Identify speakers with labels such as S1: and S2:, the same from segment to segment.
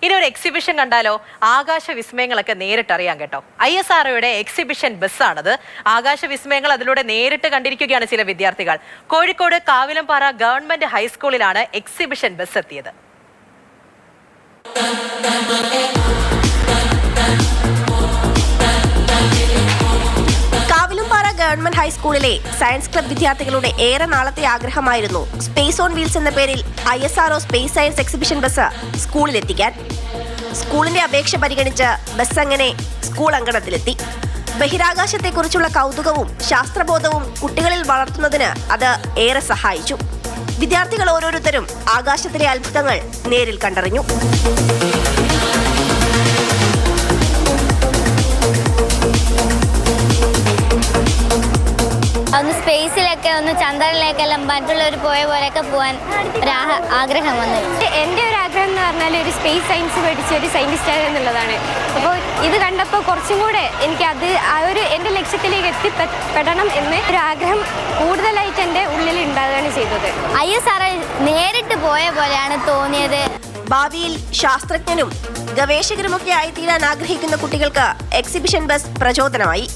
S1: ഇനി ഒരു എക്സിബിഷൻ കണ്ടാലോ? ആകാശ വിസ്മയങ്ങളൊക്കെ നേരിട്ടറിയാം കേട്ടോ. ISROയുടെ എക്സിബിഷൻ ബസ്സാണത്. ആകാശ വിസ്മയങ്ങൾ അതിലൂടെ നേരിട്ട് കണ്ടിരിക്കുകയാണ് ചില വിദ്യാർത്ഥികൾ. കോഴിക്കോട് കാവിലംപാറ ഗവൺമെന്റ് ഹൈസ്കൂളിലാണ് എക്സിബിഷൻ ബസ് എത്തിയത്.
S2: കാവിലംപാറ ഗവൺമെന്റ് ഹൈസ്കൂളിലെ സയൻസ് ക്ലബ് വിദ്യാർത്ഥികളുടെ ഏറെ നാളത്തെ ആഗ്രഹമായിരുന്നു സ്പേസ് ഓൺ വീൽസ് എന്ന പേരിൽ ISRO space science exhibition bus സ്കൂളിലെത്തിക്കാൻ. സ്കൂളിന്റെ അപേക്ഷ പരിഗണിച്ച് ബസ് അങ്ങനെ സ്കൂൾ അങ്കണത്തിലെത്തി. ബഹിരാകാശത്തെക്കുറിച്ചുള്ള കൗതുകവും ശാസ്ത്രബോധവും കുട്ടികളിൽ വളർത്തുന്നതിന് അത് ഏറെ സഹായിച്ചു. വിദ്യാർത്ഥികൾ ഓരോരുത്തരും ആകാശത്തിലെ അത്ഭുതങ്ങൾ നേരിൽ കണ്ടറിഞ്ഞു.
S3: ഒന്ന് സ്പേസിലൊക്കെ ഒന്ന് ചന്ദ്രനിലേക്കെല്ലാം മറ്റുള്ളവർ പോയ പോലെയൊക്കെ പോകാൻ ഒരു ആഗ്രഹം വന്നു.
S4: എൻ്റെ ഒരു ആഗ്രഹം എന്ന് പറഞ്ഞാൽ ഒരു സ്പേസ് സയൻസ് പഠിച്ച ഒരു സയൻറ്റിസ്റ്റ് ആകുക എന്നുള്ളതാണ്. അപ്പോൾ ഇത് കണ്ടപ്പോൾ കുറച്ചും കൂടെ എനിക്ക് എൻ്റെ ലക്ഷ്യത്തിലേക്ക് എത്തിപ്പെടണം എന്ന് ഒരു ആഗ്രഹം കൂടുതലായിട്ട് എൻ്റെ ഉള്ളിൽ ഉണ്ടാകുകയാണ് ചെയ്തത്.
S3: ISRO നേരിട്ട് പോയ പോലെയാണ് തോന്നിയത്.
S2: ഭാവിയിൽ ശാസ്ത്രജ്ഞനും ഗവേഷകരുമൊക്കെ ആയിത്തീരാൻ ആഗ്രഹിക്കുന്ന കുട്ടികൾക്ക് എക്സിബിഷൻ ബസ് പ്രചോദനമായി.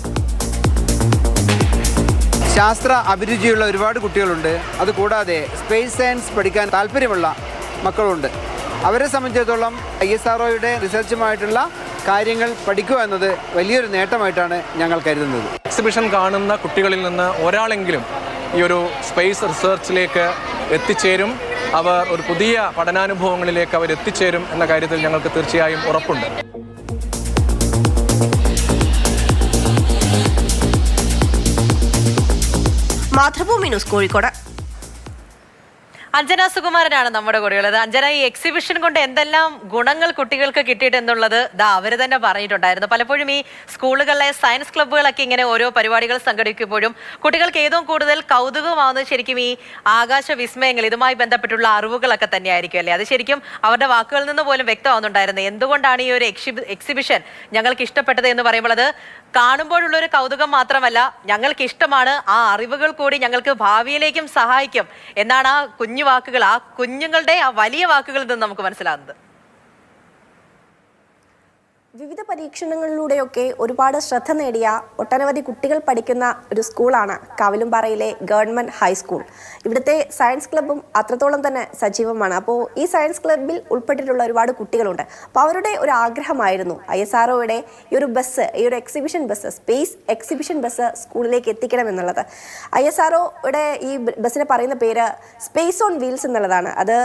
S5: ശാസ്ത്ര അഭിരുചിയുള്ള ഒരുപാട് കുട്ടികളുണ്ട്. അതുകൂടാതെ സ്പേസ് സയൻസ് പഠിക്കാൻ താല്പര്യമുള്ള മക്കളുണ്ട്. അവരെ സംബന്ധിച്ചിടത്തോളം ISROയുടെ റിസർച്ചുമായിട്ടുള്ള കാര്യങ്ങൾ പഠിക്കുക എന്നത് വലിയൊരു നേട്ടമായിട്ടാണ് ഞങ്ങൾ കരുതുന്നത്.
S6: എക്സിബിഷൻ കാണുന്ന കുട്ടികളിൽ നിന്ന് ഒരാളെങ്കിലും ഈ ഒരു സ്പേസ് റിസർച്ചിലേക്ക് എത്തിച്ചേരും, അവർ ഒരു പുതിയ പഠനാനുഭവങ്ങളിലേക്ക് അവർ എത്തിച്ചേരും എന്ന കാര്യത്തിൽ ഞങ്ങൾക്ക് തീർച്ചയായും ഉറപ്പുണ്ട്.
S2: മാതൃഭൂമി ന്യൂസ്, കോഴിക്കോട്.
S1: അഞ്ജന സുകുമാരനാണ് നമ്മുടെ കൂടെയുള്ളത്. അഞ്ജന, ഈ എക്സിബിഷൻ കൊണ്ട് എന്തെല്ലാം ഗുണങ്ങൾ കുട്ടികൾക്ക് കിട്ടിയിട്ടുണ്ടെന്നുള്ളത് അവർ തന്നെ പറഞ്ഞിട്ടുണ്ടായിരുന്നു. പലപ്പോഴും ഈ സ്കൂളുകളിലെ സയൻസ് ക്ലബ്ബുകളൊക്കെ ഇങ്ങനെ ഓരോ പരിപാടികൾ സംഘടിപ്പിക്കുമ്പോഴും കുട്ടികൾക്ക് ഏറ്റവും കൂടുതൽ കൗതുകമാവുന്നത് ശരിക്കും ഈ ആകാശ വിസ്മയങ്ങൾ, ഇതുമായി ബന്ധപ്പെട്ടുള്ള അറിവുകളൊക്കെ തന്നെയായിരിക്കും അല്ലേ? അത് ശരിക്കും അവരുടെ വാക്കുകളിൽ നിന്ന് പോലും വ്യക്തമാവുന്നുണ്ടായിരുന്നു. എന്തുകൊണ്ടാണ് ഈ ഒരു എക്സിബിഷൻ ഞങ്ങൾക്ക് ഇഷ്ടപ്പെട്ടത് എന്ന് പറയുമ്പോൾ അത് കാണുമ്പോഴുള്ളൊരു കൗതുകം മാത്രമല്ല, ഞങ്ങൾക്ക് ഇഷ്ടമാണ്, ആ അറിവുകൾ കൂടി ഞങ്ങൾക്ക് ഭാവിയിലേക്കും സഹായിക്കും എന്നാണ് ആ കുഞ്ഞു വാക്കുകൾ, ആ കുഞ്ഞുങ്ങളുടെ ആ വലിയ വാക്കുകളിൽ നിന്ന് നമുക്ക് മനസ്സിലാകുന്നത്.
S2: വിവിധ പരീക്ഷണങ്ങളിലൂടെയൊക്കെ ഒരുപാട് ശ്രദ്ധ നേടിയ ഒട്ടനവധി കുട്ടികൾ പഠിക്കുന്ന ഒരു സ്കൂളാണ് കാവിലംപാറയിലെ ഗവൺമെൻറ് ഹൈസ്കൂൾ. ഇവിടുത്തെ സയൻസ് ക്ലബ്ബും അത്രത്തോളം തന്നെ സജീവമാണ്. അപ്പോൾ ഈ സയൻസ് ക്ലബ്ബിൽ ഉൾപ്പെട്ടിട്ടുള്ള ഒരുപാട് കുട്ടികളുണ്ട്. അപ്പോൾ അവരുടെ ഒരു ആഗ്രഹമായിരുന്നു ISROയുടെ ഈ ഒരു ബസ്, ഈ ഒരു exhibition bus, space exhibition bus സ്കൂളിലേക്ക് എത്തിക്കണം എന്നുള്ളത്. ISROയുടെ ഈ ബസ്സിന് പറയുന്ന പേര് സ്പേസ് ഓൺ വീൽസ് എന്നുള്ളതാണ്. അത്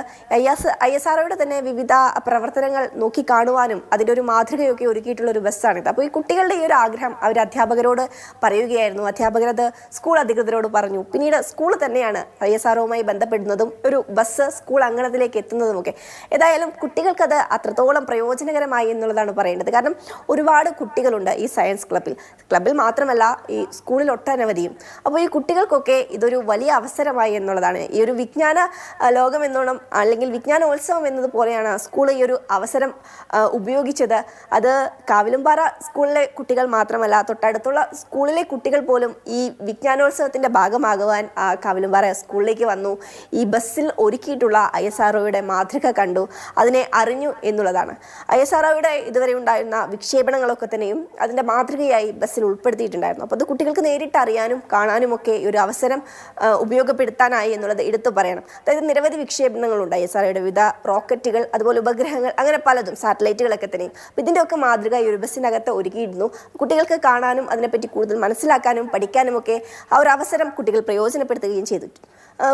S2: ISROയുടെ തന്നെ വിവിധ പ്രവർത്തനങ്ങൾ നോക്കി കാണുവാനും അതിൻ്റെ ഒരു മാതൃകയൊക്കെ ഒരുക്കിയിട്ടുള്ള ഒരു ബസ്സാണിത്. അപ്പോൾ ഈ കുട്ടികളുടെ ഈ ഒരു ആഗ്രഹം അവർ അധ്യാപകരോട് പറയുകയായിരുന്നു. അധ്യാപകരത് സ്കൂൾ അധികൃതരോട് പറഞ്ഞു. പിന്നീട് സ്കൂൾ തന്നെയാണ് ISROയുമായി ബന്ധപ്പെടുന്നതും ഒരു ബസ് സ്കൂൾ അങ്കണത്തിലേക്ക് എത്തുന്നതുമൊക്കെ. ഏതായാലും കുട്ടികൾക്കത് അത്രത്തോളം പ്രയോജനകരമായി എന്നുള്ളതാണ് പറയേണ്ടത്. കാരണം ഒരുപാട് കുട്ടികളുണ്ട് ഈ സയൻസ് ക്ലബ്ബിൽ മാത്രമല്ല ഈ സ്കൂളിൽ ഒട്ടനവധിയും. അപ്പോൾ ഈ കുട്ടികൾക്കൊക്കെ ഇതൊരു വലിയ അവസരമായി എന്നുള്ളതാണ്. ഈ ഒരു വിജ്ഞാന ലോകം എന്നോണം അല്ലെങ്കിൽ വിജ്ഞാനോത്സവം എന്നതുപോലെയാണ് സ്കൂൾ ഈ ഒരു അവസരം ഉപയോഗിച്ചത്. അത് കാവിലംപാറ സ്കൂളിലെ കുട്ടികൾ മാത്രമല്ല, തൊട്ടടുത്തുള്ള സ്കൂളിലെ കുട്ടികൾ പോലും ഈ വിജ്ഞാനോത്സവത്തിൻ്റെ ഭാഗമാകുവാൻ കാവിലംപാറ സ്കൂളിലേക്ക് വന്നു. ഈ ബസ്സിൽ ഒരുക്കിയിട്ടുള്ള ISROയുടെ മാതൃക കണ്ടു, അതിനെ അറിഞ്ഞു എന്നുള്ളതാണ്. ISROയുടെ ഇതുവരെ ഉണ്ടായിരുന്ന വിക്ഷേപണങ്ങളൊക്കെ തന്നെയും അതിൻ്റെ മാതൃകയായി ബസ്സിൽ ഉൾപ്പെടുത്തിയിട്ടുണ്ടായിരുന്നു. അപ്പോൾ അത് കുട്ടികൾക്ക് നേരിട്ട് അറിയാനും കാണാനുമൊക്കെ ഒരു അവസരം ഉപയോഗപ്പെടുത്താനായി എന്നുള്ളത് എടുത്തു പറയണം. അതായത് നിരവധി വിക്ഷേപണങ്ങളുണ്ട് ISROയുടെ, വിവിധ റോക്കറ്റുകൾ, അതുപോലെ ഉപഗ്രഹങ്ങൾ, അങ്ങനെ പലതും, സാറ്റലൈറ്റുകളൊക്കെ തന്നെയും. ഇതിൻ്റെയൊക്കെ മാതൃക ഈ ഒരു ബസ്സിനകത്ത് ഒരുക്കിയിരുന്നു. കുട്ടികൾക്ക് കാണാനും അതിനെപ്പറ്റി കൂടുതൽ മനസ്സിലാക്കാനും പഠിക്കാനുമൊക്കെ ആ ഒരു അവസരം കുട്ടികൾ പ്രയോജനപ്പെടുത്തുകയും ചെയ്തു.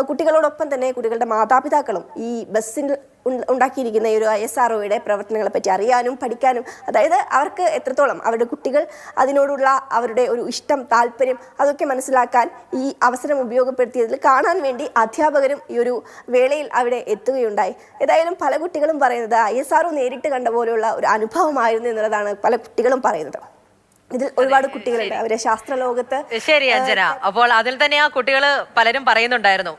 S2: കുട്ടികളോടൊപ്പം തന്നെ കുട്ടികളുടെ മാതാപിതാക്കളും ഈ ബസ്സിൽ ഉണ്ടാക്കിയിരിക്കുന്ന ഈ ഒരു ISROയുടെ പ്രവർത്തനങ്ങളെ പറ്റി അറിയാനും പഠിക്കാനും, അതായത് അവർക്ക് എത്രത്തോളം അവരുടെ കുട്ടികൾ അതിനോടുള്ള അവരുടെ ഒരു ഇഷ്ടം, താല്പര്യം അതൊക്കെ മനസ്സിലാക്കാൻ ഈ അവസരം ഉപയോഗപ്പെടുത്തിയതിൽ കാണാൻ വേണ്ടി അധ്യാപകരും ഈ ഒരു വേളയിൽ അവിടെ എത്തുകയുണ്ടായി. ഏതായാലും പല കുട്ടികളും പറയുന്നത് ISRO നേരിട്ട് കണ്ട പോലെയുള്ള ഒരു അനുഭവമായിരുന്നു എന്നുള്ളതാണ് പല കുട്ടികളും പറയുന്നത്. ഇതിൽ ഒരുപാട് കുട്ടികളുണ്ട് അവരെ ശാസ്ത്രലോകത്ത്.
S1: ശരി അഞ്ജന, അപ്പോൾ അതിൽ തന്നെ ആ കുട്ടികൾ പലരും പറയുന്നുണ്ടായിരുന്നു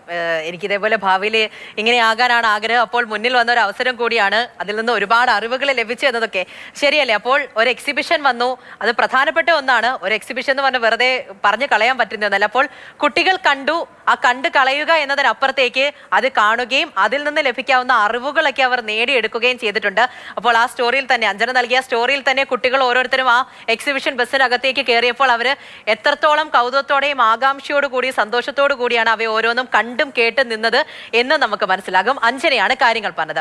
S1: എനിക്ക് ഇതേപോലെ ഭാവിയിൽ ഇങ്ങനെ ആകാനാണ് ആഗ്രഹം, അപ്പോൾ മുന്നിൽ വന്ന ഒരു അവസരം കൂടിയാണ്, അതിൽ നിന്ന് ഒരുപാട് അറിവുകൾ ലഭിച്ചു എന്നതൊക്കെ ശരിയല്ലേ? അപ്പോൾ ഒരു എക്സിബിഷൻ വന്നു, അത് പ്രധാനപ്പെട്ട ഒന്നാണ്. ഒരു എക്സിബിഷൻ എന്ന് പറഞ്ഞാൽ വെറുതെ പറഞ്ഞു കളയാൻ പറ്റുന്നതല്ല. അപ്പോൾ കുട്ടികൾ കണ്ടു, ആ കണ്ടു കളയുക എന്നതിനപ്പുറത്തേക്ക് അത് കാണുകയും അതിൽ നിന്ന് ലഭിക്കാവുന്ന അറിവുകളൊക്കെ അവർ നേടിയെടുക്കുകയും ചെയ്തിട്ടുണ്ട്. അപ്പോൾ ആ സ്റ്റോറിയിൽ തന്നെ, അഞ്ജന നൽകിയ സ്റ്റോറിയിൽ തന്നെ കുട്ടികൾ ഓരോരുത്തരും ആ എക്സിബിഷൻ ബസ്സിനകത്തേക്ക് കയറിയപ്പോൾ അവർ എത്രത്തോളം കൗതുകത്തോടെയും ആകാംക്ഷയോടു കൂടി സന്തോഷത്തോടു കൂടിയാണ് അവയെ ഓരോന്നും കണ്ടും കേട്ടും നിന്നത് എന്ന് നമുക്ക് മനസ്സിലാകും. അഞ്ജനയാണ് കാര്യങ്ങൾ പറഞ്ഞത്.